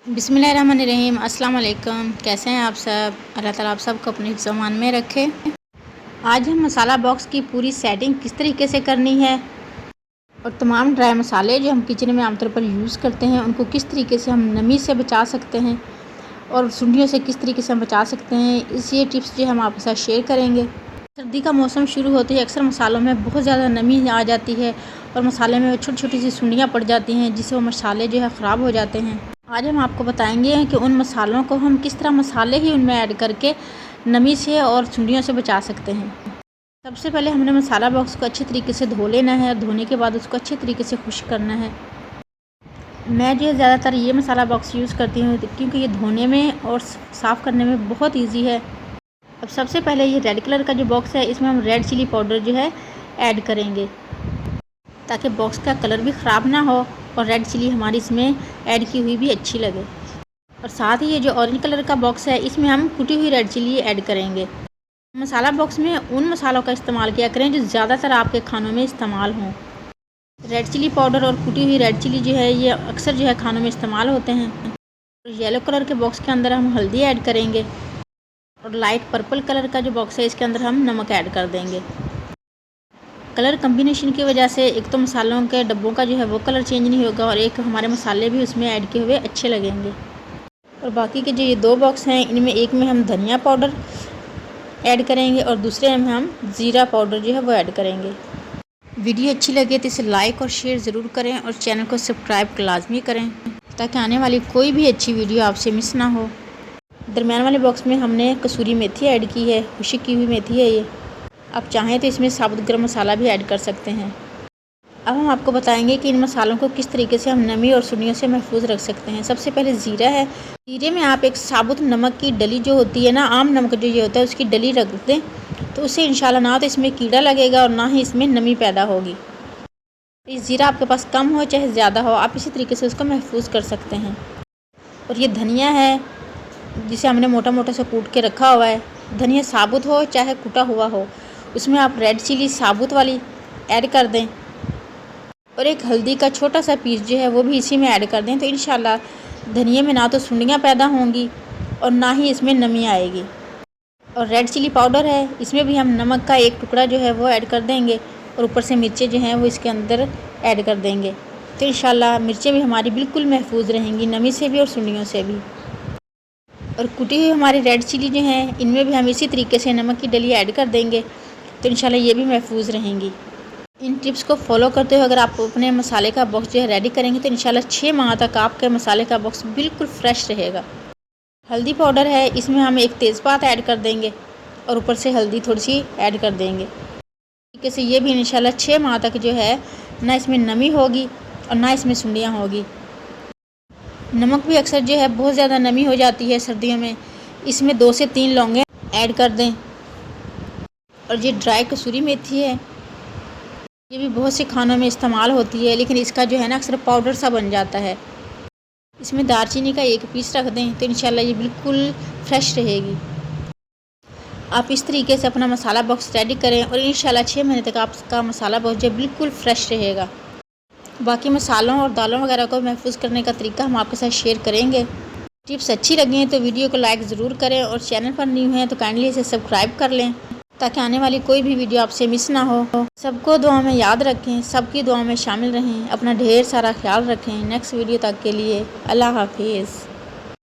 बिस्मिल्लाहिर्रहमानिर्रहीम। अस्सलाम वालेकुम। कैसे हैं आप सब? अल्लाह ताला आप सबको अपने ज़मान में रखे। आज हम मसाला बॉक्स की पूरी सेटिंग किस तरीके से करनी है और तमाम ड्राई मसाले जो हम किचन में आमतौर पर यूज़ करते हैं उनको किस तरीके से हम नमी से बचा सकते हैं और सुंडियों से किस तरीके से हम बचा सकते हैं, इस ये टिप्स जो हम आपके साथ शेयर करेंगे। सर्दी का मौसम शुरू होते ही अक्सर मसालों में बहुत ज़्यादा नमी आ जाती है और मसाले में छोटी छोटी सी सुंडियाँ पड़ जाती हैं जिससे वो मसाले जो है ख़राब हो जाते हैं। आज हम आपको बताएंगे कि उन मसालों को हम किस तरह मसाले ही उनमें ऐड करके नमी से और सुंडियों से बचा सकते हैं। सबसे पहले हमने मसाला बॉक्स को अच्छे तरीके से धो लेना है और धोने के बाद उसको अच्छे तरीके से खुश्क करना है। मैं जो है ज़्यादातर ये मसाला बॉक्स यूज़ करती हूँ क्योंकि ये धोने में और साफ़ करने में बहुत ईजी है। अब सबसे पहले ये रेड कलर का जो बॉक्स है इसमें हम रेड चिली पाउडर जो है ऐड करेंगे ताकि बॉक्स का कलर भी ख़राब ना हो और रेड चिली हमारी इसमें ऐड की हुई भी अच्छी लगे। और साथ ही ये जो ऑरेंज कलर का बॉक्स है इसमें हम कुटी हुई रेड चिली ऐड करेंगे। मसाला बॉक्स में उन मसालों का इस्तेमाल किया करें जो ज़्यादातर आपके खानों में इस्तेमाल हों। रेड चिली पाउडर और कुटी हुई रेड चिली जो है ये अक्सर जो है खानों में इस्तेमाल होते हैं। येलो कलर के बॉक्स के अंदर हम हल्दी ऐड करेंगे और लाइट पर्पल कलर का जो बॉक्स है इसके अंदर हम नमक ऐड कर देंगे। कलर कम्बिनेशन की वजह से एक तो मसालों के डब्बों का जो है वो कलर चेंज नहीं होगा और एक हमारे मसाले भी उसमें ऐड किए हुए अच्छे लगेंगे। और बाकी के जो ये दो बॉक्स हैं इनमें एक में हम धनिया पाउडर ऐड करेंगे और दूसरे में हम ज़ीरा पाउडर जो है वो ऐड करेंगे। वीडियो अच्छी लगे तो इसे लाइक और शेयर ज़रूर करें और चैनल को सब्सक्राइब लाजमी करें ताकि आने वाली कोई भी अच्छी वीडियो आपसे मिस ना हो। दरमियान वाले बॉक्स में हमने कसूरी मेथी ऐड की है, खुश्क की हुई मेथी है ये। आप चाहें तो इसमें साबुत गरम मसाला भी ऐड कर सकते हैं। अब हम आपको बताएंगे कि इन मसालों को किस तरीके से हम नमी और सुंडियों से महफूज रख सकते हैं। सबसे पहले ज़ीरा है। ज़ीरे में आप एक साबुत नमक की डली जो होती है ना, आम नमक जो ये होता है उसकी डली रख दें तो उससे इंशाल्लाह ना तो इसमें कीड़ा लगेगा और ना ही इसमें नमी पैदा होगी। ये ज़ीरा आपके पास कम हो चाहे ज़्यादा हो, आप इसी तरीके से उसको महफूज कर सकते हैं। और ये धनिया है जिसे हमने मोटा मोटा से कूट के रखा हुआ है। धनिया साबुत हो चाहे कुटा हुआ हो, उसमें आप रेड चिली साबुत वाली ऐड कर दें और एक हल्दी का छोटा सा पीस जो है वो भी इसी में ऐड कर दें तो इंशाल्लाह धनिये में ना तो सुंडियाँ पैदा होंगी और ना ही इसमें नमी आएगी। और रेड चिली पाउडर है, इसमें भी हम नमक का एक टुकड़ा जो है वो ऐड कर देंगे और ऊपर से मिर्चें जो हैं वो इसके अंदर ऐड कर देंगे तो इंशाल्लाह मिर्चें भी हमारी बिल्कुल महफूज रहेंगी नमी से भी और सुंडियों से भी। और कुटी हुई हमारी रेड चिली जो हैं इनमें भी हम इसी तरीके से नमक की डली ऐड कर देंगे तो इंशाल्लाह ये भी महफूज रहेंगी। इन टिप्स को फॉलो करते हुए अगर आप अपने मसाले का बॉक्स जो है रेडी करेंगे तो इंशाल्लाह 6 माह तक आपके मसाले का बॉक्स बिल्कुल फ्रेश रहेगा। हल्दी पाउडर है, इसमें हम एक तेज़पात ऐड कर देंगे और ऊपर से हल्दी थोड़ी सी ऐड कर देंगे। तरीके से ये भी इंशाल्लाह 6 माह तक जो है ना इसमें नमी होगी और ना इसमें सुंडियाँ होगी। नमक भी अक्सर जो है बहुत ज़्यादा नमी हो जाती है सर्दियों में, इसमें 2 से 3 लौंगे ऐड कर दें। और ये ड्राई कसूरी मेथी है, ये भी बहुत से खानों में इस्तेमाल होती है लेकिन इसका जो है ना अक्सर पाउडर सा बन जाता है। इसमें दालचीनी का एक पीस रख दें तो इंशाल्लाह ये बिल्कुल फ्रेश रहेगी। आप इस तरीके से अपना मसाला बॉक्स रेडी करें और इंशाल्लाह 6 महीने तक आपका मसाला बॉक्स जो बिल्कुल फ्रेश रहेगा। बाकी मसालों और दालों वगैरह को महफूज करने का तरीका हम आपके साथ शेयर करेंगे। टिप्स अच्छी लगी हैं तो वीडियो को लाइक ज़रूर करें और चैनल पर न्यू हैं तो काइंडली इसे सब्सक्राइब कर लें ताकि आने वाली कोई भी वीडियो आपसे मिस ना हो। सबको दुआ में याद रखें, सबकी दुआ में शामिल रहें, अपना ढेर सारा ख्याल रखें। नेक्स्ट वीडियो तक के लिए अल्लाह हाफिज़।